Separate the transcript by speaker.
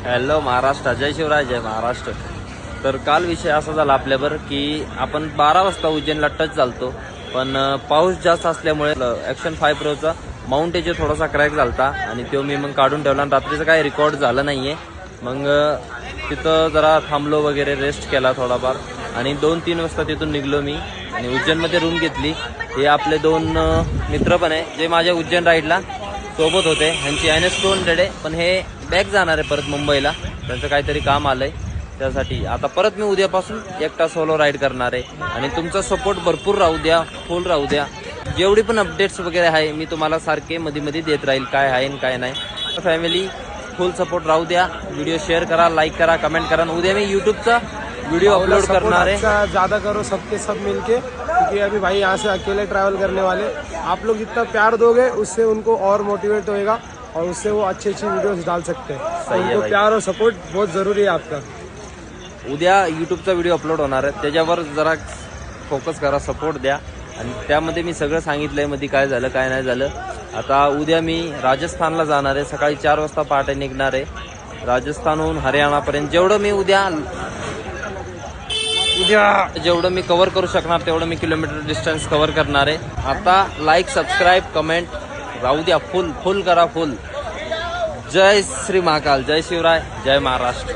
Speaker 1: Hello Maharashtra, जय शिवराय, जय महाराष्ट्र. तर काल विषय असा झाला आपल्यावर की आपण 12 वाजता उज्जैनला टच झालतो, पण पाऊस जास्त असल्यामुळे ॲक्शन 5 प्रोचा माउंट एजो थोडासा क्रॅक झालता आणि तो मी मग काढून ठेवला आणि रात्रीचं काही रेकॉर्ड झालं नाही आहे. मग तिथं जरा थांबलो वगैरे, रेस्ट केला थोडाफार आणि 2-3 वाजता तिथून निघलो मी आणि उज्जैनमध्ये रूम घेतली. हे आपले 2 मित्र पण आहे जे माझ्या उज्जैन राईडला सोबत होते. ह्यांची NS 200 आहे, पण हे बॅक जाणार आहे परत मुंबईला, त्यांचं काहीतरी काम आलंय त्यासाठी. आता परत मी उद्यापासून एकटा सोलो राईड करणार आहे आणि तुमचा सपोर्ट भरपूर राहू द्या, फुल राहू द्या. जेवढी पण अपडेट्स वगैरे आहे मी तुम्हाला सारखे मध्ये देत राहील, काय आहे आणि काय नाही. फॅमिली फुल सपोर्ट राहू द्या. व्हिडिओ शेअर करा, लाईक करा, कमेंट करा. उद्या मी यूट्यूबचा वीडियो अपलोड करना है.
Speaker 2: ज़्यादा करो सबके सब मिलके, क्योंकि अभी भाई यहाँ से अकेले ट्रैवल करने वाले. आप लोग जितना प्यार दोगे उससे उनको और मोटिवेट होएगा और उससे वो अच्छी वीडियोस डाल सकते हैं.
Speaker 1: सही है
Speaker 2: उनको
Speaker 1: भाई.
Speaker 2: प्यार और सपोर्ट बहुत ज़रूरी है आपका.
Speaker 1: उद्या यूट्यूबचा व्हिडिओ अपलोड होणार आहे, त्याच्यावर जरा फोकस करा, सपोर्ट द्या. आणि त्यामध्ये मी सगळं सांगितलंय मध्ये काय झालं काय नाही झालं. आता उद्या मी राजस्थानला जाणार आहे, सकाळी 4 वाजता पहाटे निघणार आहे. राजस्थानहून हरियाणापर्यंत जेवढं मी उद्या जेवढं मी कव्हर करू शकणार तेवढं मी किलोमीटर डिस्टन्स कव्हर करणार आहे. आता लाईक, सबस्क्राईब, कमेंट राहू द्या, फुल करा, फुल. जय श्री महाकाल, जय शिवराय, जय महाराष्ट्र.